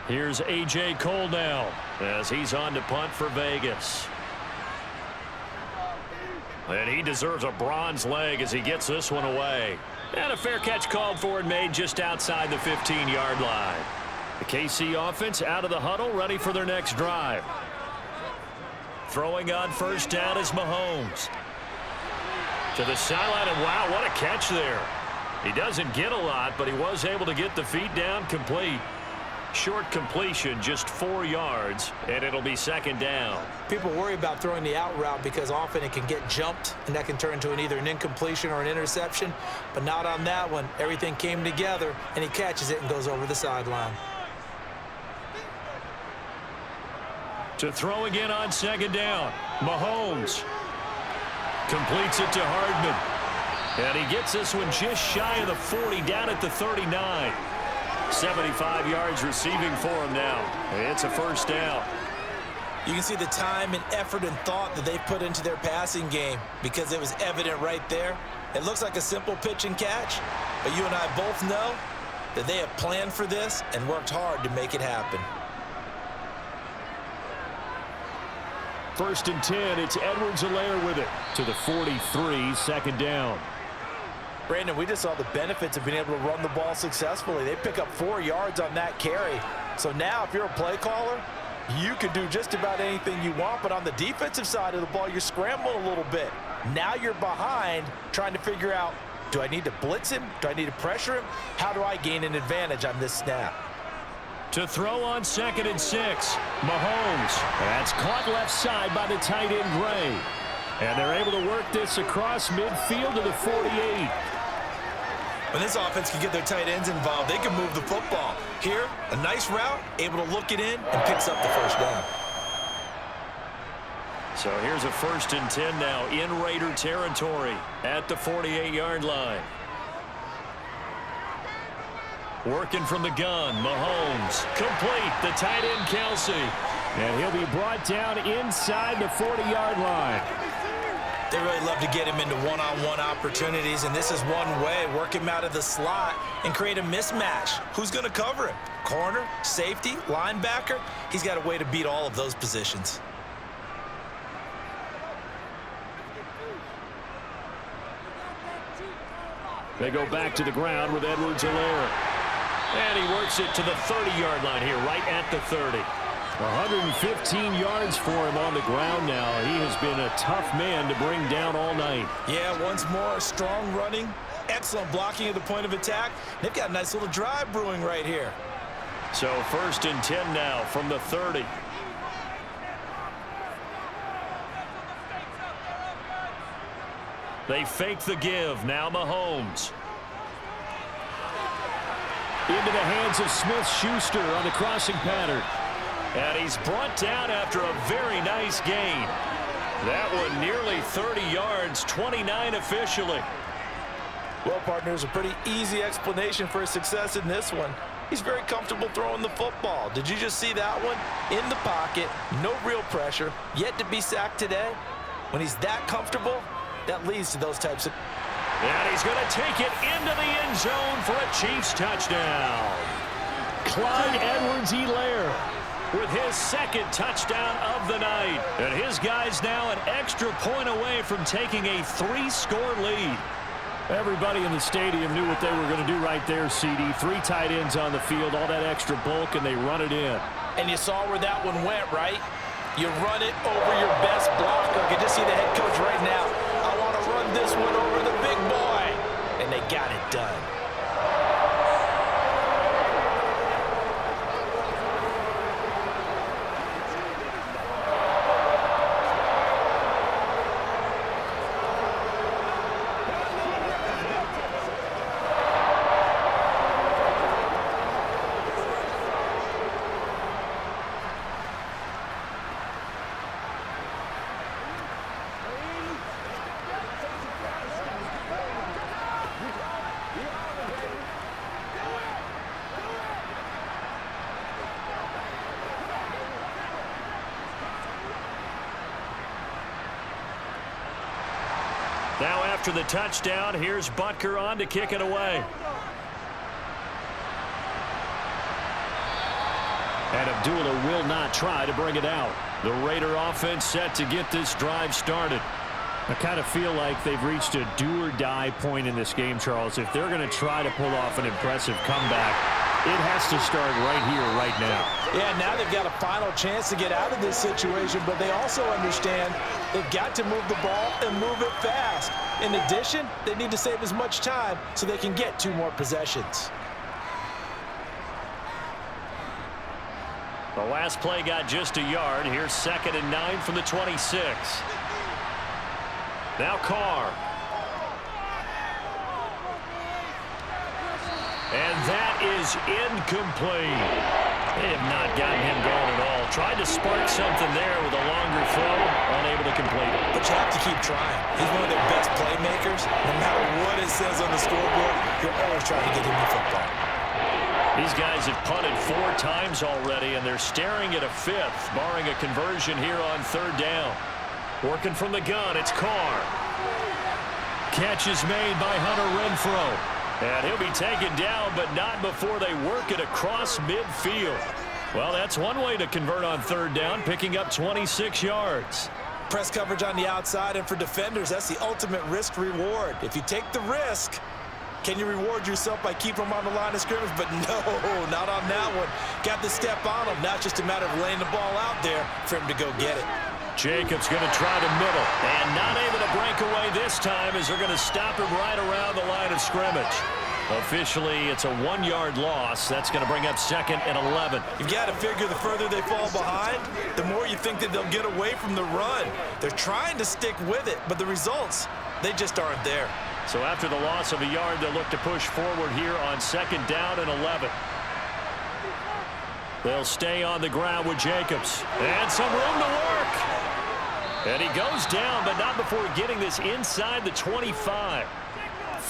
Here's A.J. Cole now as he's on to punt for Vegas. And he deserves a bronze leg as he gets this one away. And a fair catch called for and made just outside the 15-yard line. The KC offense out of the huddle, ready for their next drive. Throwing on first down is Mahomes. To the sideline, and wow, what a catch there. He doesn't get a lot, but he was able to get the feet down complete. Short completion, just 4 yards, and it'll be 2nd down. People worry about throwing the out route because often it can get jumped, and that can turn into either an incompletion or an interception. But not on that one. Everything came together, and he catches it and goes over the sideline. To throw again on 2nd down, Mahomes completes it to Hardman. And he gets this one just shy of the 40, down at the 39. 75 yards receiving for him now. It's a first down. You can see the time and effort and thought that they've put into their passing game because it was evident right there. It looks like a simple pitch and catch, but you and I both know that they have planned for this and worked hard to make it happen. 1st and 10, it's Edwards-Helaire with it to the 43, 2nd down. Brandon, we just saw the benefits of being able to run the ball successfully. They pick up 4 yards on that carry. So now if you're a play caller, you can do just about anything you want. But on the defensive side of the ball, you're scrambling a little bit. Now you're behind trying to figure out, do I need to blitz him? Do I need to pressure him? How do I gain an advantage on this snap? To throw on 2nd and 6, Mahomes. That's caught left side by the tight end, Gray. And they're able to work this across midfield to the 48. When this offense can get their tight ends involved, they can move the football. Here, a nice route, able to look it in, and picks up the first down. So here's a 1st and 10 now in Raider territory at the 48-yard line. Working from the gun, Mahomes. Complete, the tight end, Kelsey. And he'll be brought down inside the 40-yard line. They really love to get him into one-on-one opportunities, and this is one way, work him out of the slot and create a mismatch. Who's going to cover him? Corner, safety, linebacker? He's got a way to beat all of those positions. They go back to the ground with Edwards-Helaire. And he works it to the 30-yard line here, right at the 30. 115 yards for him on the ground now. He has been a tough man to bring down all night. Yeah, once more, strong running, excellent blocking at the point of attack. They've got a nice little drive brewing right here. So 1st and 10 now from the 30. They fake the give. Now Mahomes. Into the hands of Smith-Schuster on the crossing pattern. And he's brought down after a very nice gain. That one nearly 30 yards, 29 officially. Well, partners, a pretty easy explanation for his success in this one. He's very comfortable throwing the football. Did you just see that one? In the pocket, no real pressure, yet to be sacked today. When he's that comfortable, that leads to those types of... And he's going to take it into the end zone for a Chiefs touchdown. Clyde Edwards-Helaire with his 2nd touchdown of the night. And his guys now an extra point away from taking a 3-score lead. Everybody in the stadium knew what they were going to do right there, CD. 3 tight ends on the field, all that extra bulk, and they run it in. And you saw where that one went, right? You run it over your best blocker. I can just see the head coach right now. I want to run this one over the big boy. And they got it done. Now after the touchdown, here's Butker on to kick it away. And Abdullah will not try to bring it out. The Raider offense set to get this drive started. I kind of feel like they've reached a do-or-die point in this game, Charles. If they're going to try to pull off an impressive comeback, it has to start right here, right now. Yeah, now they've got a final chance to get out of this situation, but they also understand they've got to move the ball and move it fast. In addition, they need to save as much time so they can get 2 more possessions. The last play got just a yard. Here's 2nd and 9 from the 26. Now Carr. And that is incomplete. They have not gotten him going at all. Tried to spark something there with a longer throw, unable to complete it. But you have to keep trying. He's one of their best playmakers. No matter what it says on the scoreboard, you're always trying to get him the football. These guys have punted 4 times already, and they're staring at a 5th, barring a conversion here on 3rd down. Working from the gun, it's Carr. Catch is made by Hunter Renfrow. And he'll be taken down, but not before they work it across midfield. Well, that's one way to convert on 3rd down, picking up 26 yards. Press coverage on the outside, and for defenders, that's the ultimate risk-reward. If you take the risk, can you reward yourself by keeping them on the line of scrimmage? But no, not on that one. Got the step on him. Now it's just a matter of laying the ball out there for him to go get it. Jacobs going to try the middle, and not able to break away this time as they're going to stop him right around the line of scrimmage. Officially, it's a 1-yard loss. That's going to bring up 2nd and 11. You've got to figure the further they fall behind, the more you think that they'll get away from the run. They're trying to stick with it, but the results, they just aren't there. So after the loss of a yard, they'll look to push forward here on 2nd down and 11. They'll stay on the ground with Jacobs. And some room to work. And he goes down, but not before getting this inside the 25.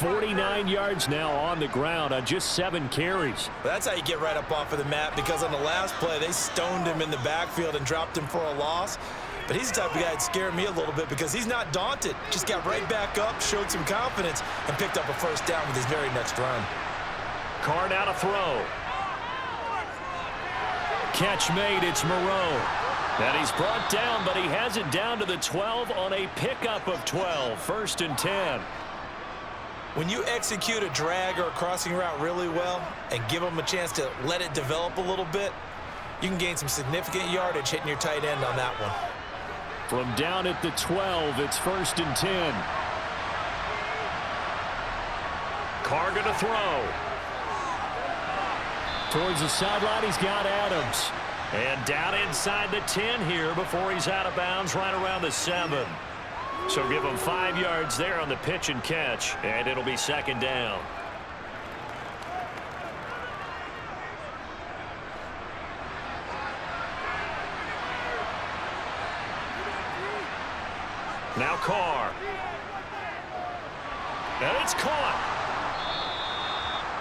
49 yards now on the ground on just 7 carries. That's how you get right up off of the mat, because on the last play, they stoned him in the backfield and dropped him for a loss. But he's the type of guy that scared me a little bit because he's not daunted. Just got right back up, showed some confidence, and picked up a first down with his very next run. Carr now to throw. Catch made, it's Moreau. And he's brought down, but he has it down to the 12 on a pickup of 12. 1st and 10. When you execute a drag or a crossing route really well and give them a chance to let it develop a little bit, you can gain some significant yardage hitting your tight end on that one. From down at the 12, it's 1st and 10. Carr going to throw. Towards the sideline, he's got Adams. And down inside the 10 here before he's out of bounds right around the 7. So give him 5 yards there on the pitch and catch, and it'll be 2nd down. Now Carr. And it's caught.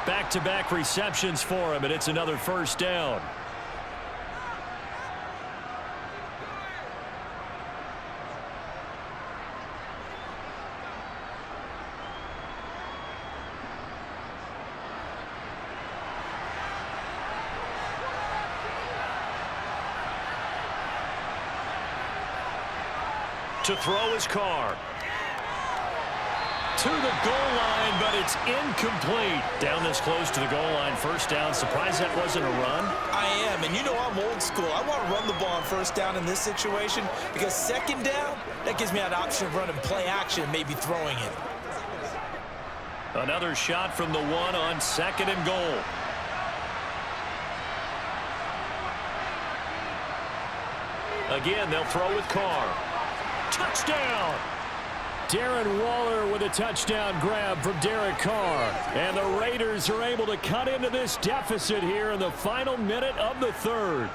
Back-to-back receptions for him, and it's another 1st down. To throw his Carr. To the goal line, but it's incomplete. Down this close to the goal line, 1st down. Surprised that wasn't a run? I am, and you know I'm old school. I want to run the ball on 1st down in this situation because 2nd down, that gives me an option of running play action, maybe throwing it. Another shot from the 1 on 2nd and goal. Again, they'll throw with Carr. Touchdown! Darren Waller with a touchdown grab from Derek Carr. And the Raiders are able to cut into this deficit here in the final minute of the 3rd.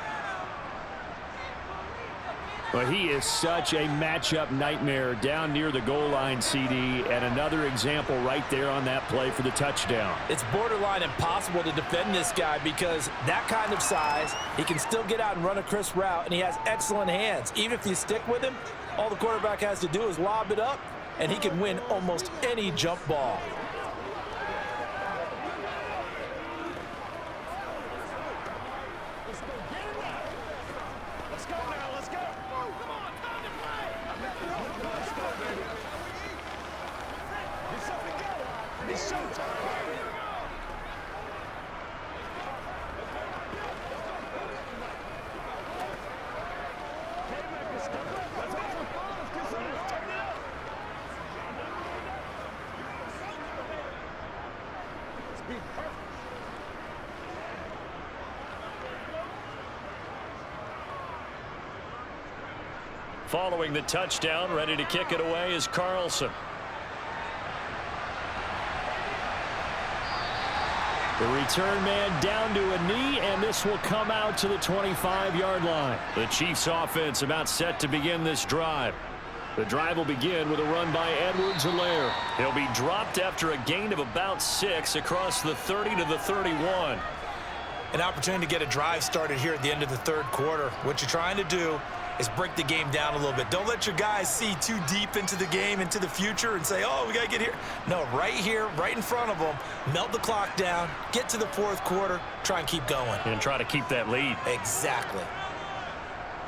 But he is such a matchup nightmare down near the goal line, CD, and another example right there on that play for the touchdown. It's borderline impossible to defend this guy because that kind of size, he can still get out and run a crisp route, and he has excellent hands. Even if you stick with him, all the quarterback has to do is lob it up, and he can win almost any jump ball. Let's go now, let's go. Come on, time to play. Let's go, baby. Get something going. It's showtime. Following the touchdown, ready to kick it away is Carlson. The return man down to a knee, and this will come out to the 25-yard line. The Chiefs offense about set to begin this drive. The drive will begin with a run by Edwards-Helaire. He'll be dropped after a gain of about 6 across the 30 to the 31. An opportunity to get a drive started here at the end of the 3rd quarter. What you're trying to do is break the game down a little bit. Don't let your guys see too deep into the game, into the future, and say, oh, we got to get here. No, right here, right in front of them, melt the clock down, get to the 4th quarter, try and keep going. And try to keep that lead. Exactly.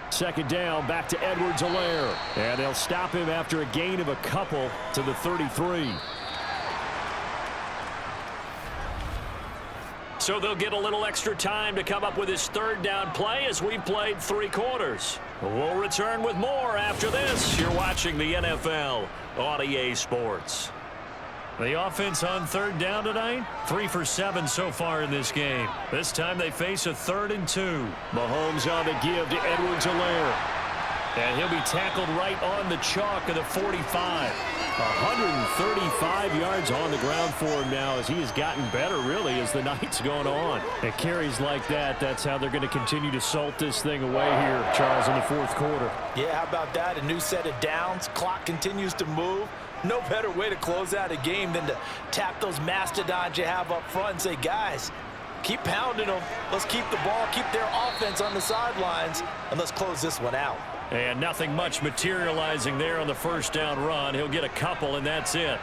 2nd down, back to Edwards-Helaire. And they'll stop him after a gain of a couple to the 33. So they'll get a little extra time to come up with his 3rd down play as we've played 3 quarters. We'll return with more after this. You're watching the NFL on EA Sports. The offense on 3rd down tonight, 3 for 7 so far in this game. This time they face a 3rd and 2. Mahomes on the give to Edwards-Helaire. And he'll be tackled right on the chalk of the 45. 135 yards on the ground for him now as he has gotten better, really, as the night's going on. And carries like that, that's how they're going to continue to salt this thing away here, Charles, in the 4th quarter. Yeah, how about that? A new set of downs. Clock continues to move. No better way to close out a game than to tap those mastodons you have up front and say, guys, keep pounding them. Let's keep the ball, keep their offense on the sidelines, and let's close this one out. And nothing much materializing there on the first down run. He'll get a couple, and that's it.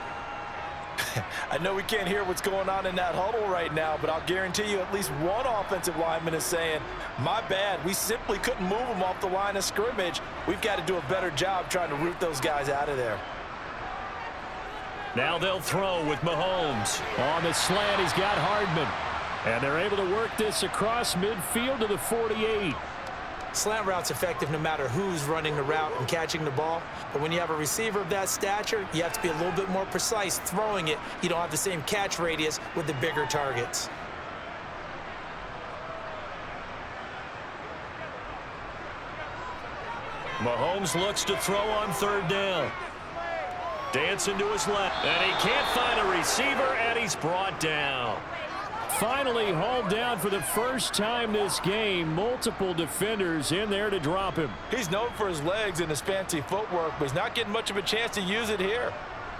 I know we can't hear what's going on in that huddle right now, but I'll guarantee you at least one offensive lineman is saying, my bad, we simply couldn't move them off the line of scrimmage. We've got to do a better job trying to root those guys out of there. Now they'll throw with Mahomes. On the slant, he's got Hardman. And they're able to work this across midfield to the 48. Slant route's effective no matter who's running the route and catching the ball. But when you have a receiver of that stature, you have to be a little bit more precise throwing it. You don't have the same catch radius with the bigger targets. Mahomes looks to throw on third down. Dancing to his left. And he can't find a receiver, and he's brought down. Finally hauled down for the first time this game. Multiple defenders in there to drop him. He's known for his legs and his fancy footwork, but he's not getting much of a chance to use it here.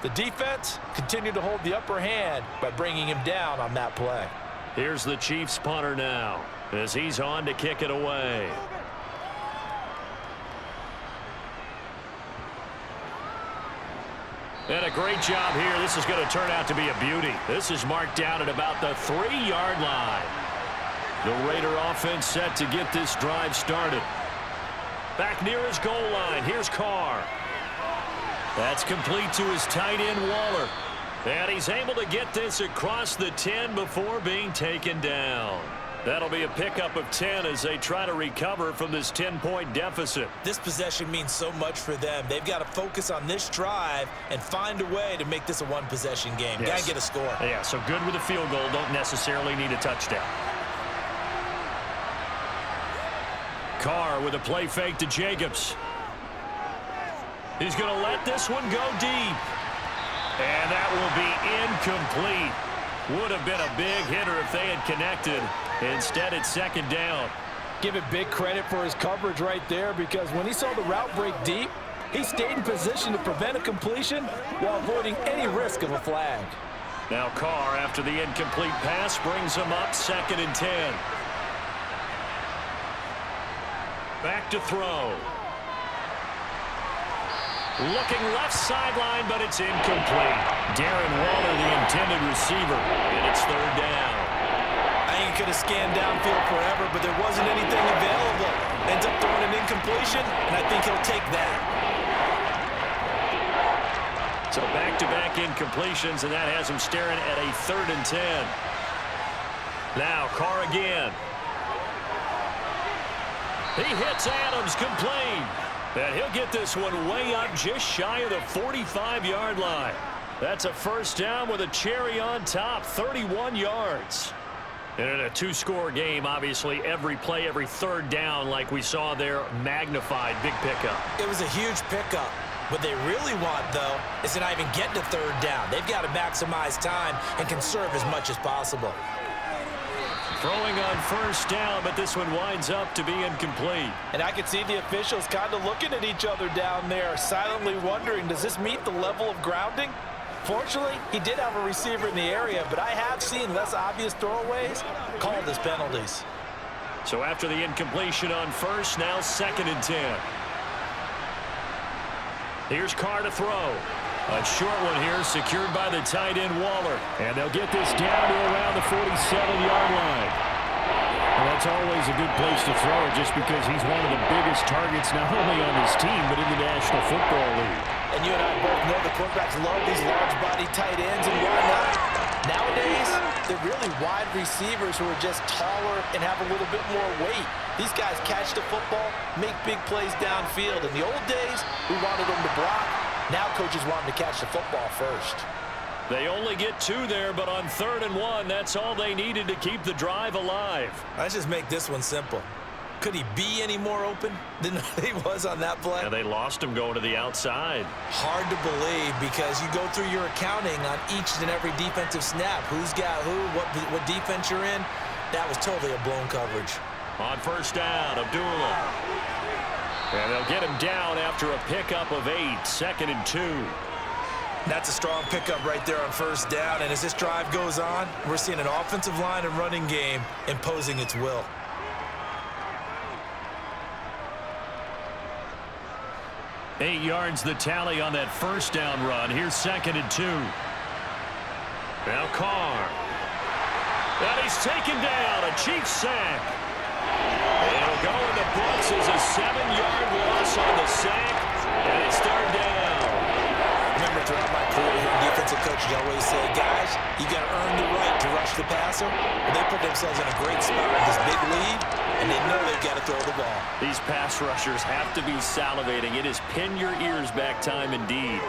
The defense continued to hold the upper hand by bringing him down on that play. Here's the Chiefs punter now as he's on to kick it away. And a great job here. This is going to turn out to be a beauty. This is marked down at about the 3-yard line. The Raider offense set to get this drive started. Back near his goal line. Here's Carr. That's complete to his tight end, Waller. And he's able to get this across the 10 before being taken down. That'll be a pickup of 10 as they try to recover from this 10-point deficit. This possession means so much for them. They've got to focus on this drive and find a way to make this a one-possession game. Yes. Got to get a score. Yeah, so good with a field goal. Don't necessarily need a touchdown. Carr with a play fake to Jacobs. He's going to let this one go deep. And that will be incomplete. Would have been a big hitter if they had connected. Instead, it's second down. Give it big credit for his coverage right there, because when he saw the route break deep, he stayed in position to prevent a completion while avoiding any risk of a flag. Now Carr, after the incomplete pass, brings him up 2nd and 10. Back to throw. Looking left sideline, but it's incomplete. Darren Waller, the intended receiver, and it's third down. I think he could have scanned downfield forever, but there wasn't anything available. Ends up throwing an incompletion, and I think he'll take that. So back-to-back incompletions, and that has him staring at a 3rd and 10. Now Carr again. He hits Adams, complete. And he'll get this one way up just shy of the 45-yard line. That's a first down with a cherry on top, 31 yards. And in a 2-score game, obviously, every play, every third down, like we saw there, magnified, big pickup. It was a huge pickup. What they really want, though, is to not even get to third down. They've got to maximize time and conserve as much as possible. Throwing on first down, but this one winds up to be incomplete. And I could see the officials kind of looking at each other down there, silently wondering, does this meet the level of grounding? Fortunately, he did have a receiver in the area, but I have seen less obvious throwaways called as penalties. So after the incompletion on first, now 2nd and 10. Here's Carr to throw. A short one here, secured by the tight end Waller. And they'll get this down to around the 47-yard line. Well, that's always a good place to throw it, just because he's one of the biggest targets not only on his team, but in the National Football League. And you and I both know the quarterbacks love these large-body tight ends, and why not? Nowadays, they're really wide receivers who are just taller and have a little bit more weight. These guys catch the football, make big plays downfield. In the old days, we wanted them to block. Now coaches want them to catch the football first. They only get 2 there, but on 3rd and 1, that's all they needed to keep the drive alive. Let's just make this one simple. Could he be any more open than he was on that play? And they lost him going to the outside. Hard to believe, because you go through your accounting on each and every defensive snap. Who's got who, what defense you're in. That was totally a blown coverage. On first down, Abdullah. And they'll get him down after a pickup of 8, 2nd and 2. That's a strong pickup right there on first down. And as this drive goes on, we're seeing an offensive line and running game imposing its will. Eight yards the tally on that first down run. Here's 2nd and 2. Now Carr. And he's taken down. A Chiefs sack. It'll go in the books as a 7-yard loss on the sack. And it's third down. Remember, throughout my career here, defensive coaches always say, guys, you got to earn the right to rush the passer. But they put themselves in a great spot with this big lead, and they know they've got to throw the ball. These pass rushers have to be salivating. It is pin your ears back time indeed.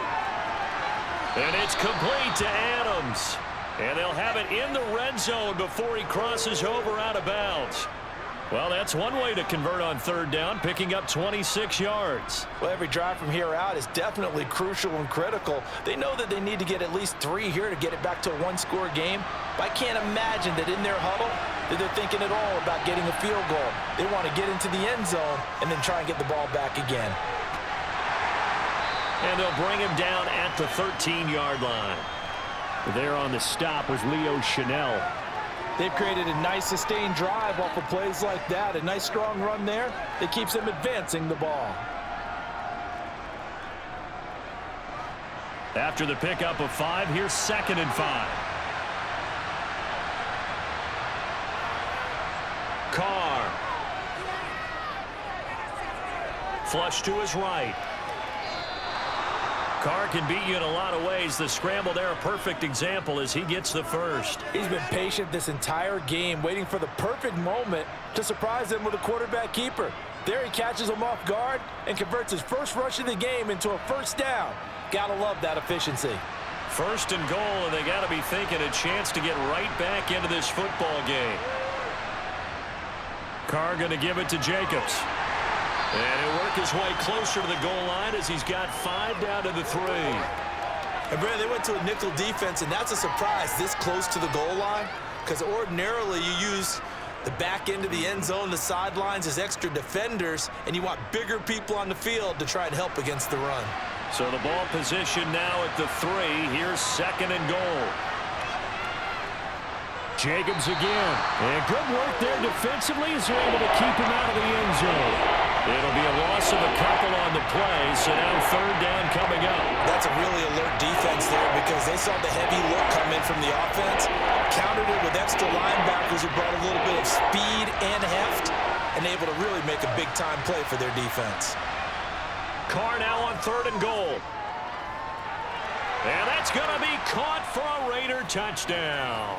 And it's complete to Adams. And they'll have it in the red zone before he crosses over out of bounds. Well, that's one way to convert on third down, picking up 26 yards. Well, every drive from here out is definitely crucial and critical. They know that they need to get at least 3 here to get it back to a one-score game. But I can't imagine that in their huddle that they're thinking at all about getting a field goal. They want to get into the end zone and then try and get the ball back again. And they'll bring him down at the 13-yard line. There on the stop was Leo Chanel. They've created a nice sustained drive off of plays like that. A nice strong run there that keeps them advancing the ball. After the pickup of 5, here's 2nd and 5. Carr. Flush to his right. Carr can beat you in a lot of ways. The scramble there, a perfect example as he gets the first. He's been patient this entire game, waiting for the perfect moment to surprise them with a quarterback keeper. There he catches him off guard and converts his first rush of the game into a first down. Gotta love that efficiency. 1st and goal, and they got to be thinking a chance to get right back into this football game. Carr going to give it to Jacobs. And he'll work his way closer to the goal line as he's got 5 down to the 3. And Brad, they went to a nickel defense, and that's a surprise this close to the goal line, because ordinarily you use the back end of the end zone, the sidelines as extra defenders, and you want bigger people on the field to try and help against the run. So the ball position now at the 3. Here's 2nd and goal. Jacobs again. And good work there defensively as they're able to keep him out of the end zone. It'll be a loss of a couple on the play, so now 3rd down coming up. That's a really alert defense there because they saw the heavy look come in from the offense, countered it with extra linebackers who brought a little bit of speed and heft, and able to really make a big-time play for their defense. Carr now on 3rd and goal. And that's going to be caught for a Raider touchdown.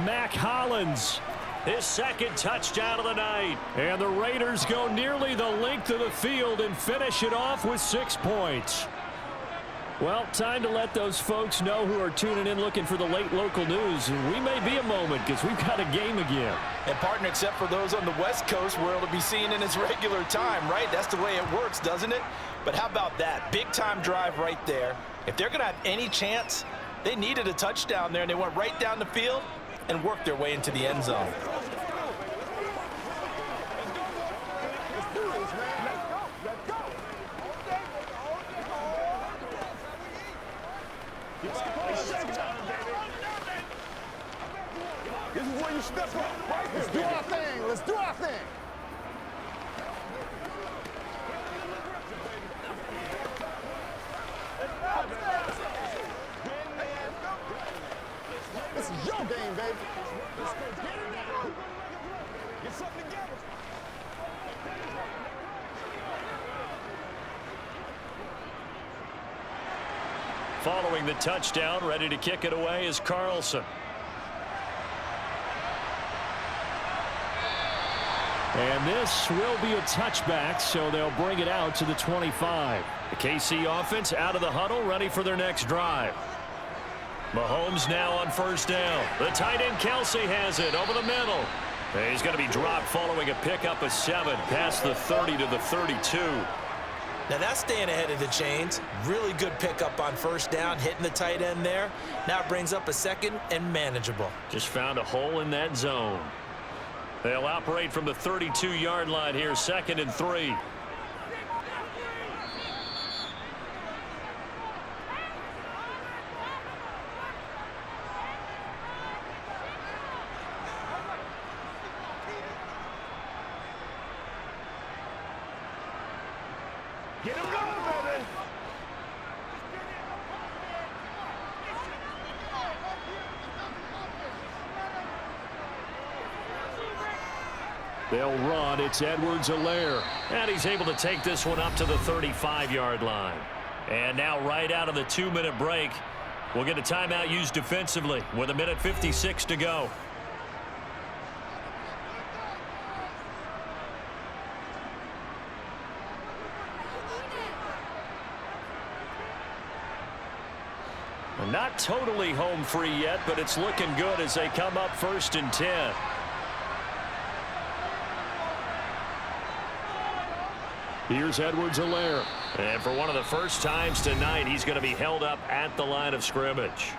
Mac Hollins, his 2nd touchdown of the night. And the Raiders go nearly the length of the field and finish it off with 6 points. Well, time to let those folks know who are tuning in looking for the late local news. We may be a moment because we've got a game again. And partner, except for those on the West Coast where it'll be seen in its regular time, right? That's the way it works, doesn't it? But how about that? Big time drive right there. If they're going to have any chance, they needed a touchdown there, and they went right down the field and worked their way into the end zone. This is where you step up, right? Let's do our thing. Let's do our thing. This is your game, baby. Let's go get it down. Get something together. Following the touchdown, ready to kick it away is Carlson. And this will be a touchback, so they'll bring it out to the 25. The KC offense out of the huddle, ready for their next drive. Mahomes now on 1st down. The tight end Kelsey has it over the middle. And he's going to be dropped following a pickup of 7 past the 30 to the 32. Now that's staying ahead of the chains. Really good pickup on 1st down, hitting the tight end there. Now it brings up a 2nd and manageable. Just found a hole in that zone. They'll operate from the 32-yard line here, 2nd and 3. Get him going, baby. They'll run. It's Edwards-Helaire. And he's able to take this one up to the 35-yard line. And now right out of the 2-minute break, we'll get a timeout used defensively with 1:56 to go. Not totally home free yet, but it's looking good as they come up 1st and 10. Here's Edwards-Helaire. And for one of the first times tonight, he's going to be held up at the line of scrimmage.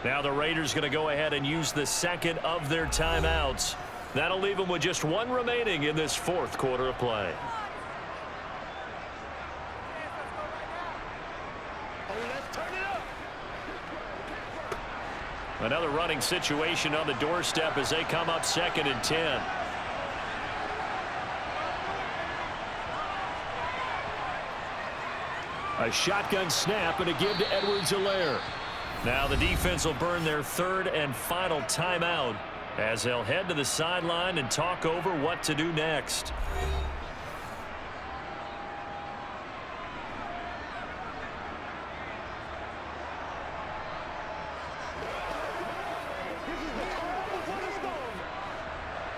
Now the Raiders going to go ahead and use the second of their timeouts. That'll leave them with just one remaining in this 4th quarter of play. Another running situation on the doorstep as they come up 2nd and 10. A shotgun snap and a give to Edwards-Helaire. Now the defense will burn their 3rd and final timeout as they'll head to the sideline and talk over what to do next.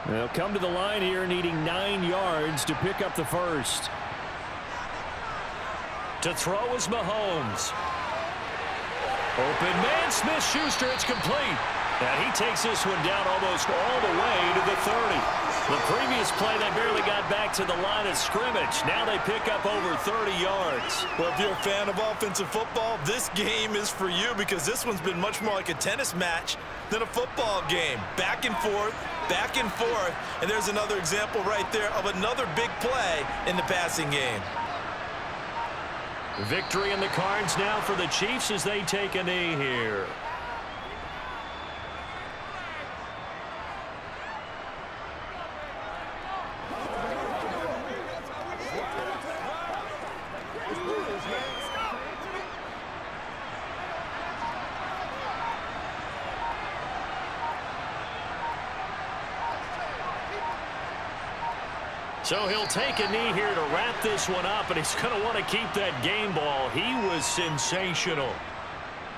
They'll come to the line here needing 9 yards to pick up the first. To throw is Mahomes. Open man, Smith-Schuster, it's complete. And he takes this one down almost all the way to the 30. The previous play, they barely got back to the line of scrimmage. Now they pick up over 30 yards. Well, if you're a fan of offensive football, this game is for you because this one's been much more like a tennis match than a football game. Back and forth, and there's another example right there of another big play in the passing game. Victory in the cards now for the Chiefs as they take a knee here. So he'll take a knee here to wrap this one up, and he's going to want to keep that game ball. He was sensational.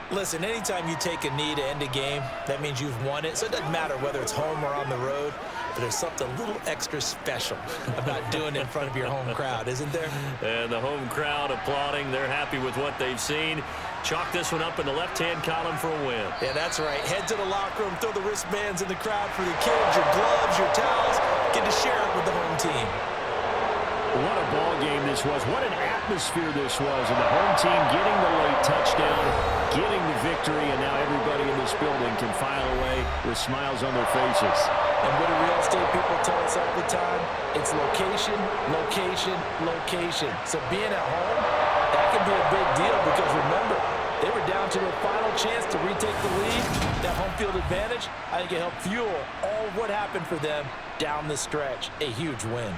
Listen, anytime you take a knee to end a game, that means you've won it. So it doesn't matter whether it's home or on the road, but there's something a little extra special about doing it in front of your home crowd, isn't there? And the home crowd applauding. They're happy with what they've seen. Chalk this one up in the left-hand column for a win. Yeah, that's right. Head to the locker room, throw the wristbands in the crowd for the kids, your gloves, your towels. Get to share it with the home team. What a ball game this was. What an atmosphere this was. And the home team getting the late touchdown, getting the victory, and now everybody in this building can file away with smiles on their faces. And what do real estate people tell us all the time? It's location, location, location. So being at home, that can be a big deal because remember, they were down to their final chance to retake the lead. That home field advantage, I think it helped fuel all of what happened for them down the stretch. A huge win.